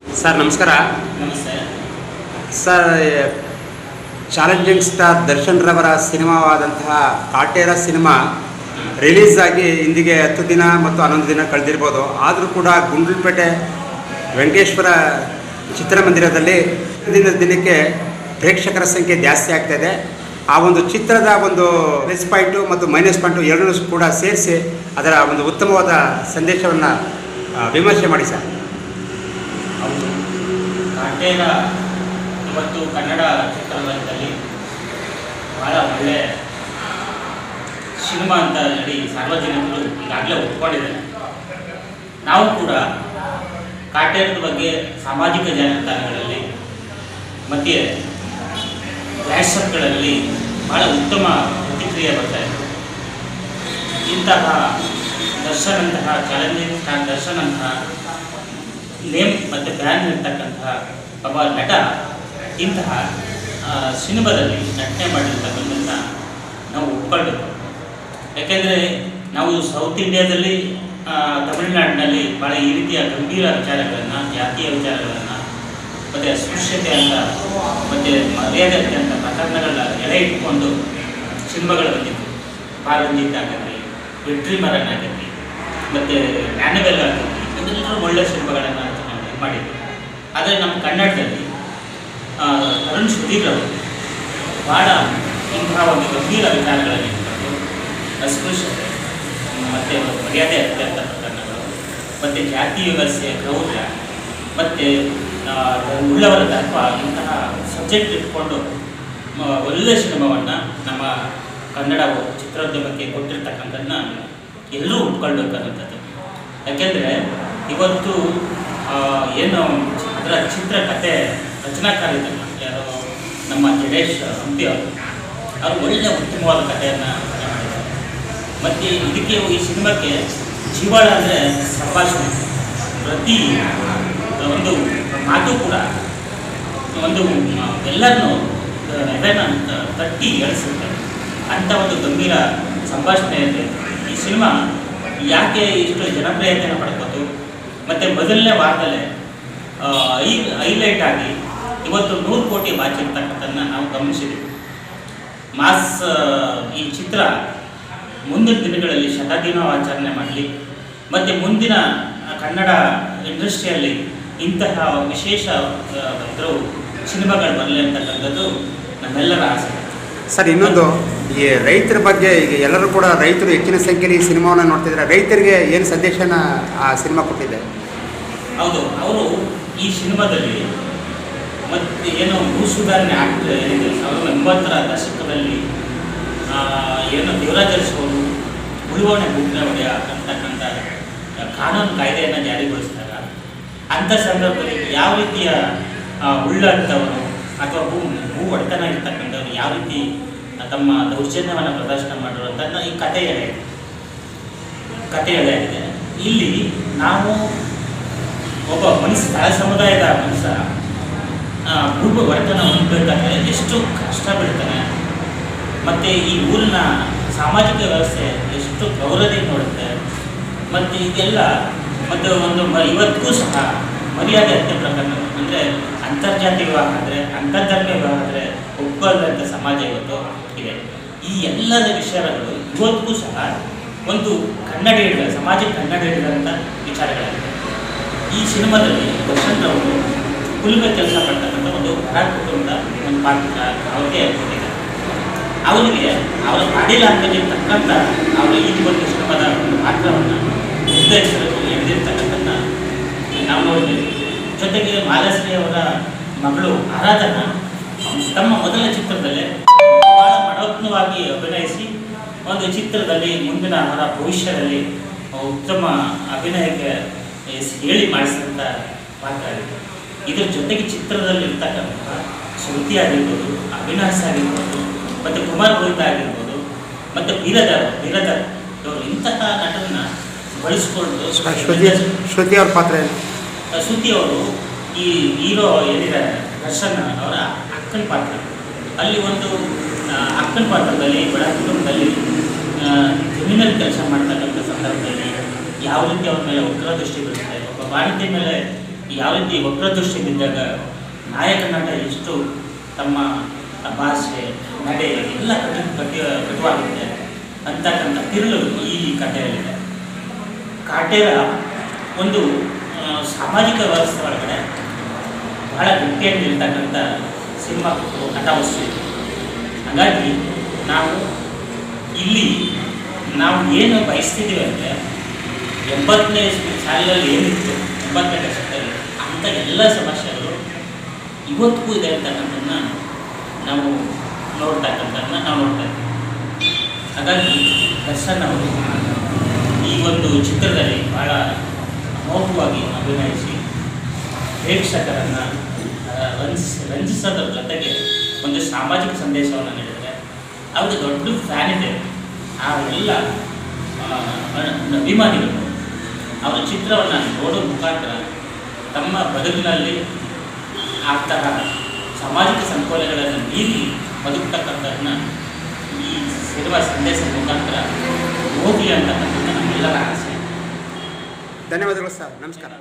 Sir ನಮಸ್ಕಾರ. ನಮಸ್ತೆ sir, challenging star Darshan ರವರ ಸಿನಿಮಾವಾದಂತಹ ಕಾಟೇರ ಸಿನಿಮಾ ರಿಲೀಸ್ ಆಗಿ ಇಂದಿಗೆ 10 ದಿನ ಮತ್ತು 11 ದಿನ ಕಳೆದಿರ್ಬೋದು. ಆದರೂ ಕೂಡ ಗುಂಡ್ಲುಪೇಟೆ ವೆಂಕಟೇಶ್ವರ ಚಿತ್ರಮಂದಿರದಲ್ಲಿ ದಿನಕ್ಕೆ ಪ್ರೇಕ್ಷಕರ ಸಂಖ್ಯೆ ಜಾಸ್ತಿ ಆಗ್ತಾಯಿದೆ. ಆ ಒಂದು ಚಿತ್ರದ ಒಂದು ಪ್ಲಸ್ ಪಾಯಿಂಟು ಮತ್ತು ಮೈನಸ್ ಪಾಯಿಂಟು ಎರಡನ್ನೂ ಕೂಡ ಸೇರಿಸಿ ಅದರ ಒಂದು ಉತ್ತಮವಾದ ಸಂದೇಶವನ್ನು ವಿಮರ್ಶೆ ಮಾಡಿ ಸರ್. ಹೌದು, ಕಾಟೇರ ಇವತ್ತು ಕನ್ನಡ ಚಿತ್ರರಂಗದಲ್ಲಿ ಬಹಳ ಒಳ್ಳೆ ಸಿನಿಮಾ ಅಂತ ಹೇಳಿ ಸಾರ್ವಜನಿಕರು ಈಗಾಗಲೇ ಒಪ್ಕೊಂಡಿದ್ದಾರೆ. ನಾವು ಕೂಡ ಕಾಟೇರದ ಬಗ್ಗೆ ಸಾಮಾಜಿಕ ಜಾಲತಾಣಗಳಲ್ಲಿ ಮತ್ತು ವಾಟ್ಸಪ್ಗಳಲ್ಲಿ ಬಹಳ ಉತ್ತಮ ಪ್ರತಿಕ್ರಿಯೆ ಬರ್ತಾ ಇದೆ. ಇಂತಹ ದರ್ಶನಂತಹ ಚಾಲೆಂಜಿಂಗ್ ಸ್ಟಾರ್ ದರ್ಶನಂತಹ ನೇಮ್ ಮತ್ತು ಬ್ಯಾನ್ ಇರ್ತಕ್ಕಂತಹ ಒಬ್ಬ ನಟ ಇಂತಹ ಸಿನಿಮಾದಲ್ಲಿ ನಟನೆ ಮಾಡಿರ್ತಕ್ಕಂಥ ನಾವು ಒಪ್ಕೊಳ್ಬೇಕು. ಯಾಕೆಂದರೆ ನಾವು ಸೌತ್ ಇಂಡಿಯಾದಲ್ಲಿ ತಮಿಳುನಾಡಿನಲ್ಲಿ ಭಾಳ ಈ ರೀತಿಯ ಗಂಭೀರ ವಿಚಾರಗಳನ್ನು, ಜಾತಿಯ ವಿಚಾರಗಳನ್ನು ಮತ್ತು ಅಸ್ಪೃಶ್ಯತೆ ಅಂತ ಮತ್ತು ಮರ್ಯಾದೆ ಅಂತ ಪ್ರಕರಣಗಳ ಎಳೆ ಇಟ್ಕೊಂಡು ಸಿನಿಮಾಗಳು ಬಂದಿತ್ತು. ಪಾರಂಜಿತ್ ಆಗಲಿ, ವೆಟ್ರಿಮರನ್ ಆಗಲಿ, ಮತ್ತು ಮ್ಯಾನುವೆಲ್ ಆಗಲಿ, ಇದೆಲ್ಲರೂ ಒಳ್ಳೆಯ ಸಿನಿಮಾಗಳನ್ನು ಮಾಡಿದ್ರು. ಆದರೆ ನಮ್ಮ ಕನ್ನಡದಲ್ಲಿ ತರುಣ್ ಸುಧೀರ್ ಅವರು ಭಾಳ ಇಂತಹ ಒಂದು ಗಂಭೀರ ವಿಚಾರಗಳಲ್ಲಿ ಇಟ್ಕೊಂಡು ಅಸ್ಪೃಶ್ಯತೆ ಮತ್ತು ಮರ್ಯಾದೆ ಅತ್ಯಂತ ಪ್ರಕರಣಗಳು ಮತ್ತು ಜಾತಿ ವ್ಯವಸ್ಥೆ, ಕ್ರೌರ್ಯ ಮತ್ತು ಉಳ್ಳವರ ತತ್ವ ಇಂತಹ ಸಬ್ಜೆಕ್ಟ್ ಇಟ್ಕೊಂಡು ಒಳ್ಳೆಯ ಸಿನಿಮಾವನ್ನು ನಮ್ಮ ಕನ್ನಡ ಚಿತ್ರೋದ್ಯಮಕ್ಕೆ ಕೊಟ್ಟಿರ್ತಕ್ಕಂಥದ್ದನ್ನ ಎಲ್ಲರೂ ಒಪ್ಕೊಳ್ಬೇಕಾದಂಥದ್ದು. ಯಾಕೆಂದರೆ ಇವತ್ತು ಏನು ಅದರ ಚಿತ್ರಕಥೆ ರಚನಾಕಾರ ಇದ್ದಲ್ಲ, ಯಾರೋ ನಮ್ಮ ಜಡೇಶ್ ಹಂಪಿ ಅವರು ಒಳ್ಳೆಯ ಉತ್ತಮವಾದ ಕಥೆಯನ್ನು ರಚನೆ ಮಾಡಿದ್ದಾರೆ. ಮತ್ತು ಇದಕ್ಕೆ ಈ ಸಿನಿಮಾಕ್ಕೆ ಜೀವಾಳ ಅಂದರೆ ಸಂಭಾಷಣೆ, ಪ್ರತಿ ಒಂದು ಮಾತು ಕೂಡ ಒಂದು ಎಲ್ಲರನ್ನೂ ಅಂತ ತಟ್ಟಿ ಎಳಿಸುತ್ತೆ. ಅಂಥ ಒಂದು ಗಂಭೀರ ಸಂಭಾಷಣೆ ಇದೆ ಈ ಸಿನಿಮಾ. ಯಾಕೆ ಇಷ್ಟು ಜನಪ್ರಿಯತೆಯನ್ನು ಪಡ್ಕೋತು ಮತ್ತು ಮೊದಲನೇ ವಾರದಲ್ಲೇ ಹೈಲೈಟ್ ಆಗಿ ಇವತ್ತು 100 ಕೋಟಿ ಬಾಚಿರ್ತಕ್ಕಂಥದ್ದನ್ನು ನಾವು ಗಮನಿಸಿದ್ದೀವಿ. ಮಾಸ್ ಈ ಚಿತ್ರ ಮುಂದಿನ ದಿನಗಳಲ್ಲಿ ಶತದಿನಾಚರಣೆ ಮಾಡಲಿ ಮತ್ತು ಮುಂದಿನ ಕನ್ನಡ ಇಂಡಸ್ಟ್ರಿಯಲ್ಲಿ ಇಂತಹ ವಿಶೇಷ ಸಿನಿಮಾಗಳು ಬರಲಿ ಅಂತಕ್ಕಂಥದ್ದು ನಮ್ಮೆಲ್ಲರ ಆಸೆ. ಸರ್, ಇನ್ನೊಂದು ಈ ರೈತರ ಬಗ್ಗೆ, ಈಗ ಎಲ್ಲರೂ ಕೂಡ ರೈತರು ಹೆಚ್ಚಿನ ಸಂಖ್ಯೆಯಲ್ಲಿ ಈ ಸಿನಿಮಾವನ್ನು ನೋಡ್ತಿದ್ದಾರೆ. ರೈತರಿಗೆ ಏನು ಸಂದೇಶನ ಆ ಸಿನಿಮಾ ಕೊಟ್ಟಿದೆ? ಹೌದು, ಅವರು ಈ ಸಿನಿಮಾದಲ್ಲಿ ಮತ್ತು ಏನು ಭೂ ಸುಧಾರಣೆ ಆಗ್ತದೆ ಏನಿದೆ 1980ರ ದಶಕದಲ್ಲಿ ಏನು ದೇವರಾಜ ಅವರು ಉಳುವಣೆ ಭೂಮಿ ಒಡೆಯ ಅಂತಕ್ಕಂಥ ಕಾನೂನು ಕಾಯ್ದೆಯನ್ನು ಜಾರಿಗೊಳಿಸಿದಾಗ ಅಂಥ ಸಂದರ್ಭದಲ್ಲಿ ಯಾವ ರೀತಿಯ ಉಳ್ಳಂಥವರು ಅಥವಾ ಭೂ ಒಡೆತನ ಇರ್ತಕ್ಕಂಥವ್ರು ಯಾವ ರೀತಿ ತಮ್ಮ ದೌರ್ಜನ್ಯವನ್ನು ಪ್ರದರ್ಶನ ಮಾಡಿರುವಂಥದ್ದನ್ನ ಈ ಕಥೆಯಾಗಿದೆ. ಇಲ್ಲಿ ನಾವು ಒಬ್ಬ ಮನುಷ್ಯ, ತಳ ಸಮುದಾಯದ ಮನುಷ್ಯ ಭೂ ಒಡೆತನ ಹೊಂದಬೇಕಾದ್ರೆ ಎಷ್ಟು ಕಷ್ಟ ಬೀಳ್ತಾನೆ ಮತ್ತು ಈ ಊರಿನ ಸಾಮಾಜಿಕ ವ್ಯವಸ್ಥೆ ಎಷ್ಟು ಗೌರವದಿಂದ ನೋಡುತ್ತೆ ಮತ್ತು ಇದೆಲ್ಲ ಮತ್ತು ಒಂದು ಇವತ್ತಿಗೂ ಸಹ ಮರ್ಯಾದೆ ಹತ್ಯೆ ಪ್ರಕರಣ ಅಂದರೆ ಅಂತರ್ಜಾತಿ ವಿವಾಹ ಆದರೆ, ಅಂತರ್ಧರ್ಮ ವಿವಾಹ ಆದರೆ ಒಪ್ಕೊಳ್ಳುವಂಥ ಸಮಾಜ ಇವತ್ತು ಇದೆ. ಈ ಎಲ್ಲದ ವಿಚಾರಗಳು ಇವತ್ತಿಗೂ ಸಹ ಒಂದು ಕನ್ನಡ ಹಿಡಿದ ಸಮಾಜಕ್ಕೆ ಕನ್ನಡ ಹಿಡಿದಂಥ ವಿಚಾರಗಳಾಗಿದೆ. ಈ ಸಿನಿಮಾದಲ್ಲಿ ದರ್ಶನ್ ಅವರು ಕುಲುಮೆ ಕೆಲಸ ಮಾಡ್ತಕ್ಕಂಥ ಒಂದು ಬಡ ಕುಟುಂಬದ ಒಂದು ಪಾತ್ರ ಅವ್ರಿಗೆ ಕೊಟ್ಟಿದ್ದಾರೆ. ಅವರಿಗೆ ಅವರ ಬಾಡಿ ಲ್ಯಾಂಗ್ವೇಜಿಗೆ ತಕ್ಕಂಥ ಅವರು ಈ ಒಂದು ಸಿನಿಮಾದ ಒಂದು ಪಾತ್ರವನ್ನು ನಿರ್ಧರಿಸಲು ಹಿಡಿದಿರ್ತಕ್ಕಂಥದ್ದನ್ನ ನಾವು ನೋಡ್ತೀವಿ. ಜೊತೆಗೆ ಮಾಲಾಶ್ರೀ ಅವರ ಮಗಳು ಆರಾಧನಾ ತಮ್ಮ ಮೊದಲ ಚಿತ್ರದಲ್ಲೇ ಬಹಳ ಮನೋಜ್ಞವಾಗಿ ಅಭಿನಯಿಸಿ ಒಂದು ಚಿತ್ರದಲ್ಲಿ ಮುಂದಿನ ಅವರ ಭವಿಷ್ಯದಲ್ಲಿ ಉತ್ತಮ ಅಭಿನಯಕ್ಕೆ ಹೇಳಿ ಮಾಡಿಸಿದಂಥ ಪಾತ್ರ ಆಗಿದೆ. ಇದರ ಜೊತೆಗೆ ಚಿತ್ರದಲ್ಲಿ ಇರ್ತಕ್ಕಂಥ ಶ್ರುತಿ ಆಗಿರ್ಬೋದು, ಅವಿನಾಶ್ ಆಗಿರ್ಬೋದು, ಮತ್ತು ಕುಮಾರ್ ಗೋವಿಂದ ಆಗಿರ್ಬೋದು, ಮತ್ತು ಬೀರಧರ್ ಇವರು ಇಂತಹ ನಟನನ್ನು ಬಳಸಿಕೊಂಡು ಶ್ರುತಿ ಅವ್ರ ಪಾತ್ರ ಶ್ರುತಿ ಅವರು ಈ ಹೀರೋ ಏನಿದ್ದಾರೆ ದರ್ಶನ್ ಅವರ ಅಕ್ಕನ ಪಾತ್ರ, ಅಲ್ಲಿ ಒಂದು ಅಕ್ಕನ ಪಾತ್ರದಲ್ಲಿ ಬಡ ಕುಟುಂಬದಲ್ಲಿ ಜಮೀನಲ್ಲಿ ಕೆಲಸ ಮಾಡ್ತಕ್ಕಂಥ ಸಂದರ್ಭದಲ್ಲಿ ಯಾವ ರೀತಿ ಅವ್ರ ಮೇಲೆ ಉಗ್ರ ದೃಷ್ಟಿ ಬೀಳುತ್ತೆ, ಒಬ್ಬ ಬಾಣಂತಿ ಮೇಲೆ ಯಾವ ರೀತಿ ವಕ್ರದೃಷ್ಟಿಯಲ್ಲಿದ್ದಾಗ ನಾಯಕ ನಟ ಎಷ್ಟು ತಮ್ಮ ಭಾಷೆ ನಡೆ ಎಲ್ಲ ಕಟುವಾಗಿದೆ ಅಂತಕ್ಕಂಥ ತಿರುಳು ಈ ಕಥೆಯಲ್ಲಿದೆ. ಕಾಟೇರ ಒಂದು ಸಾಮಾಜಿಕ ವ್ಯವಸ್ಥೆ ಒಳಗಡೆ ಬಹಳ ಗಟ್ಟಿಯಾಗಿ ನಿಲ್ತಕ್ಕಂಥ ಸಿನಿಮಾ ಕಥಾವಸ್ತು ಇದೆ. ಹಾಗಾಗಿ ನಾವು ಇಲ್ಲಿ ಏನು ಬಯಸ್ತಿದ್ದೀವಿ ಅಂದರೆ 80ನೇ ಸಾಲಿನಲ್ಲಿ ಏನಿತ್ತು 80ನೇ ದಶಕದಲ್ಲಿ ಅಂಥ ಎಲ್ಲ ಸಮಸ್ಯೆಗಳು ಇವತ್ತಿಗೂ ಇದೆ ಅಂತಕ್ಕಂಥದ್ದನ್ನ ನಾವು ನೋಡ್ತಾ ಇದ್ದೀವಿ. ಹಾಗಾಗಿ ದರ್ಶನ್ ಅವರು ಈ ಒಂದು ಚಿತ್ರದಲ್ಲಿ ಬಹಳ ಅಮೋಘವಾಗಿ ಅಭಿನಯಿಸಿ ಪ್ರೇಕ್ಷಕರನ್ನು ರಂಜಿಸೋದ್ರ ಜೊತೆಗೆ ಒಂದು ಸಾಮಾಜಿಕ ಸಂದೇಶವನ್ನು ನೀಡಿದರೆ ಅವ್ರಿಗೆ ದೊಡ್ಡ ಫ್ಯಾನ್ ಇದೆ. ಆ ಎಲ್ಲ ಅಭಿಮಾನಿಗಳು ಅವರ ಚಿತ್ರವನ್ನು ನೋಡೋ ಮುಖಾಂತರ ತಮ್ಮ ಬದುಕಿನಲ್ಲಿ ಆಗ್ತಹ ಸಾಮಾಜಿಕ ಸಂಕೋಲೆಗಳನ್ನು ಮೀರಿ ಬದುಕ್ತಕ್ಕಂಥದ್ದನ್ನ ಈ ಸಿನಿಮಾ ಸಂದೇಶದ ಮುಖಾಂತರ ಹೋಗಲಿ ಅಂತಕ್ಕಂಥದ್ದು ನಮ್ಮೆಲ್ಲರ ಆಸೆ. ಧನ್ಯವಾದಗಳು ಸರ್, ನಮಸ್ಕಾರ.